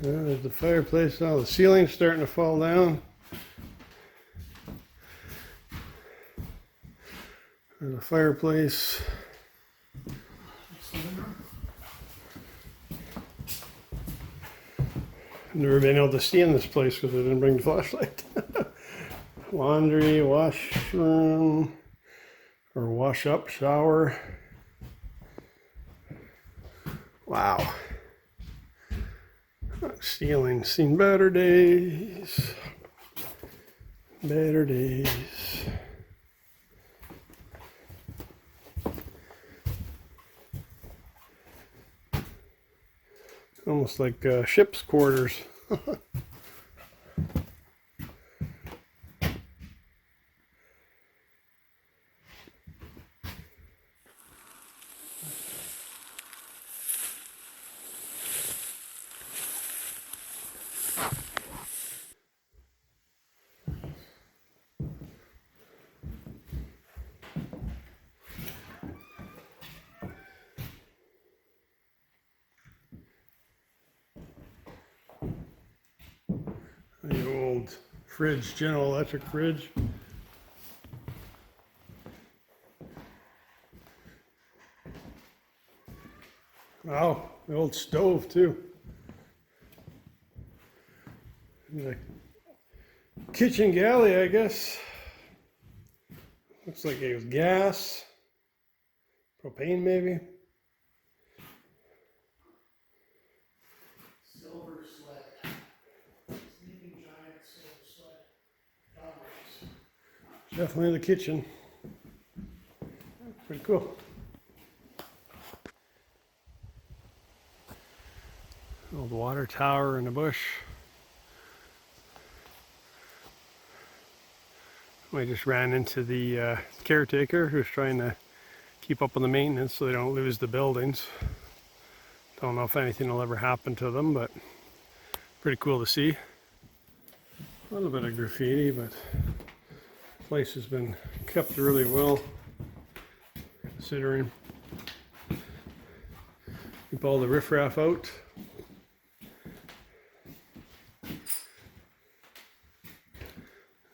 There's the fireplace now. The ceiling's starting to fall down. There's a fireplace. I've never been able to stay in this place because I didn't bring the flashlight. Laundry, washroom, or wash up, shower. Wow. Ceiling's seen better days. Better days. Almost like ship's quarters. The old fridge, General Electric fridge. Wow, the old stove too. The kitchen galley, I guess. Looks like it was gas, propane maybe. Silver sled. Sleeping giant silver sled. Definitely the kitchen. Pretty cool. Old water tower in the bush. We just ran into the caretaker who's trying to keep up on the maintenance so they don't lose the buildings. Don't know if anything will ever happen to them, but pretty cool to see. A little bit of graffiti, but the place has been kept really well, considering. Keep all the riffraff out.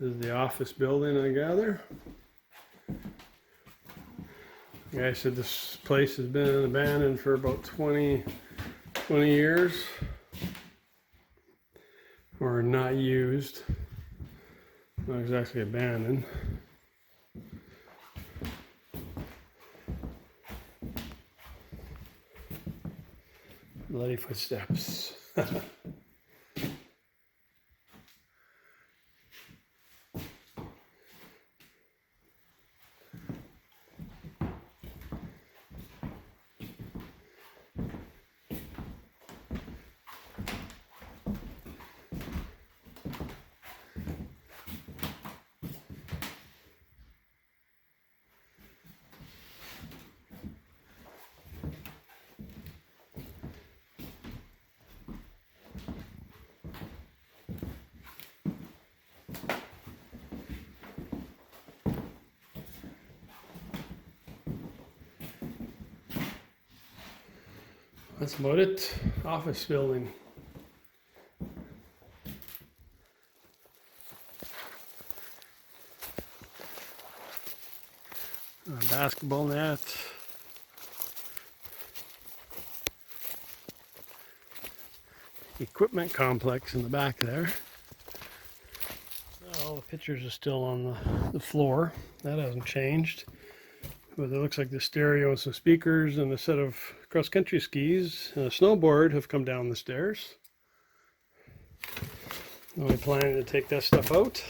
This is the office building, I gather. The guy said this place has been abandoned for about 20 years. Or not used. Not exactly abandoned. Bloody footsteps. That's about it. Office building. Basketball net. Equipment complex in the back there. All the pictures are still on the floor. That hasn't changed. But it looks like the stereo and some speakers and a set of cross-country skis and a snowboard have come down the stairs. I'm planning to take that stuff out.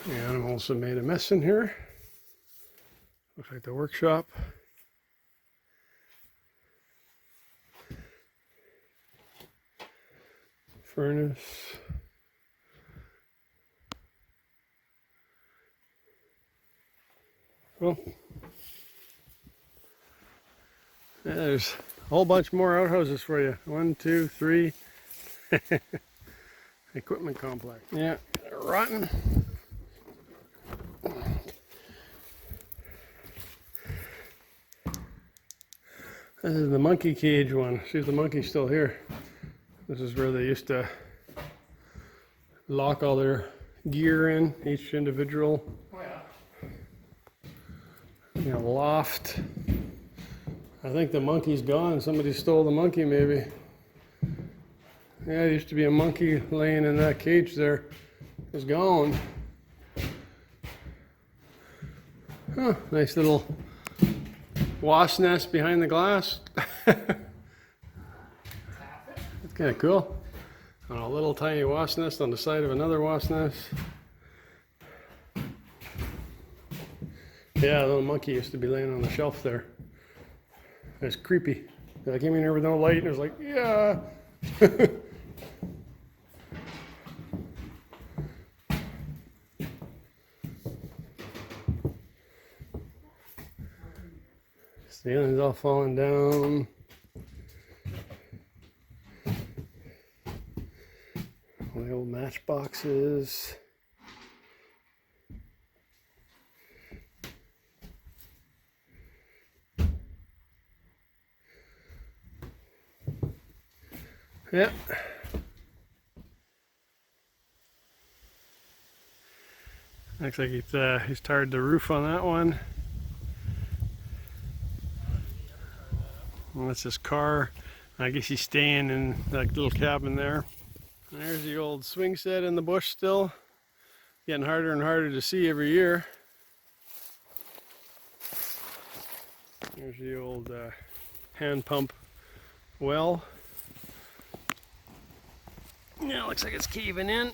The animals have made a mess in here. Looks like the workshop. Furnace. Well, there's whole bunch more outhouses for you. 1, 2, 3. Equipment complex. Yeah, rotten. This is the monkey cage one. See if the monkey's still here. This is where they used to lock all their gear in, each individual. Oh yeah. You know, loft. I think the monkey's gone. Somebody stole the monkey, maybe. Yeah, there used to be a monkey laying in that cage there. It's gone. Huh, nice little wasp nest behind the glass. That's kind of cool. And a little tiny wasp nest on the side of another wasp nest. Yeah, a little monkey used to be laying on the shelf there. It's creepy. I came in here with no light and it was like, yeah. Ceiling's all falling down. All the old matchboxes. Yeah. Looks like he's tarred the roof on that one. Well, that's his car. I guess he's staying in that little cabin there. And there's the old swing set in the bush still. Getting harder and harder to see every year. There's the old hand pump well. Yeah, looks like it's caving in.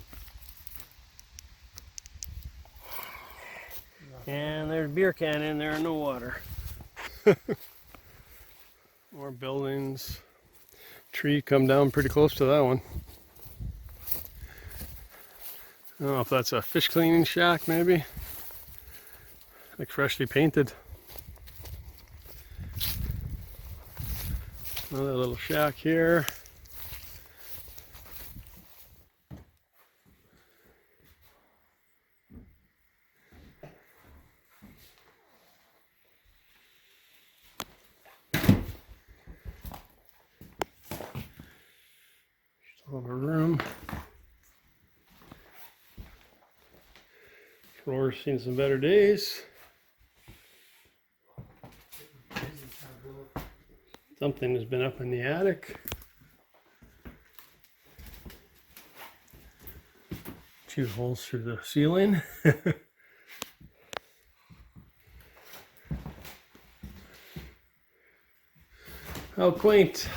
And there's a beer can in there and no water. More buildings. Tree come down pretty close to that one. I don't know if that's a fish cleaning shack, maybe. Like freshly painted. Another little shack here. Still have a room. Floor's seen some better days. Something has been up in the attic. Two holes through the ceiling. How quaint.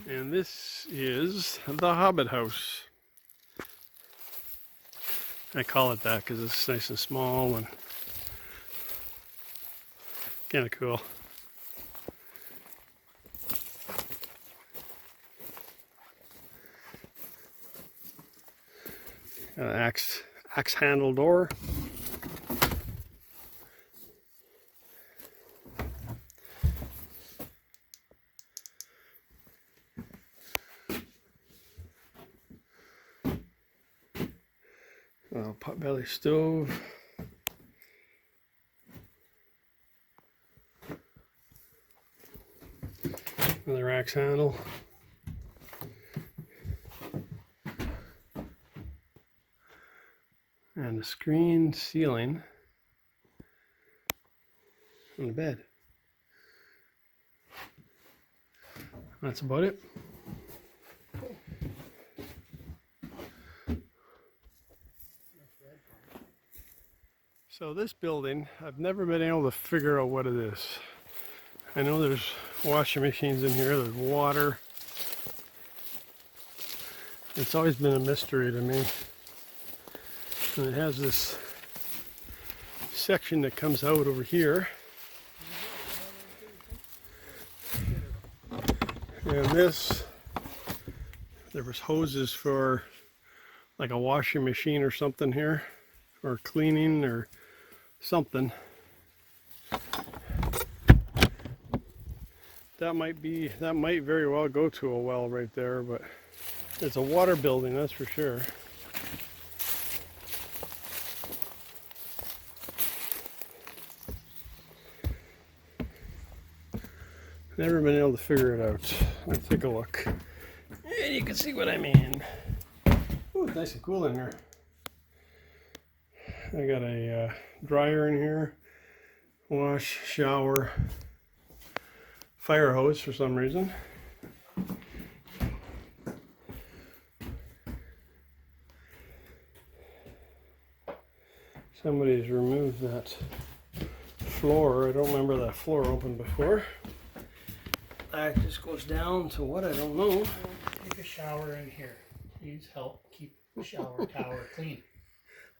And this is the Hobbit house. I call it that because it's nice and small and kind of cool. Got an axe handle door. Potbelly stove. Another axe handle. And a screen ceiling on the bed. That's about it. So this building, I've never been able to figure out what it is. I know there's washing machines in here, there's water. It's always been a mystery to me. And it has this section that comes out over here. And this, there was hoses for like a washing machine or something here, or cleaning, or something. That might very well go to a well right there, but it's a water building, that's for sure. Never been able to figure it out. Let's take a look. And you can see what I mean. Oh, it's nice and cool in here. I got a dryer in here, wash, shower, fire hose for some reason. Somebody's removed that floor. I don't remember that floor open before. That just goes down to what, I don't know. Take a shower in here. Please help keep the shower tower clean.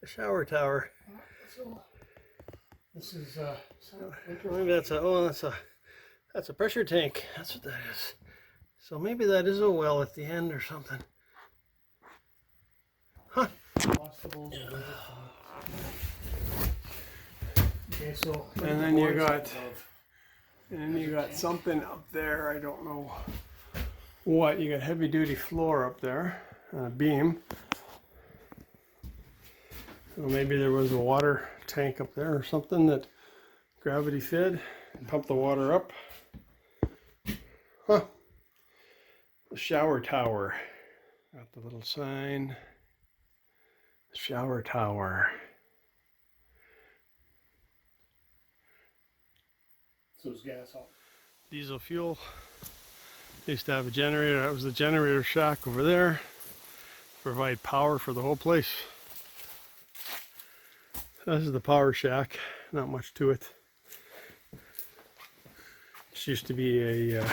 The shower tower. So, this is Maybe that's that's a pressure tank. That's what that is. So maybe that is a well at the end or something. Huh. combustibles. Okay, so And then you got something up there. I don't know what. You got heavy duty floor up there, and a beam. So maybe there was a water tank up there or something that gravity fed and pumped the water up. Huh. The shower tower. Got the little sign. Shower tower. So it's gas off. Diesel fuel. Used to have a generator. That was the generator shack over there. Provide power for the whole place. This is the power shack. Not much to it. This used to be a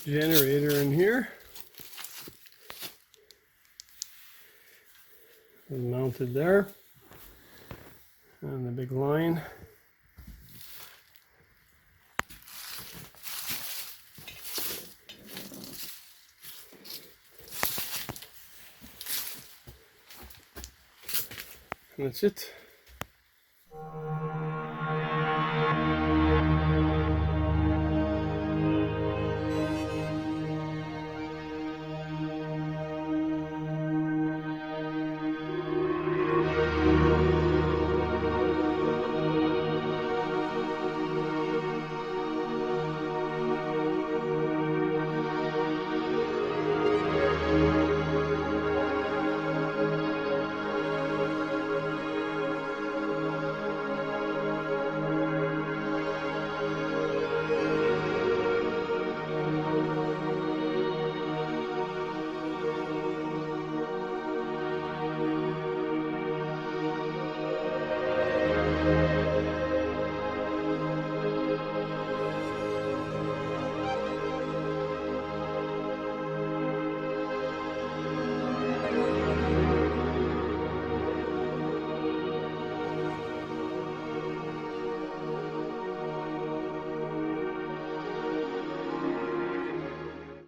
generator in here. And mounted there. And the big line. And that's it.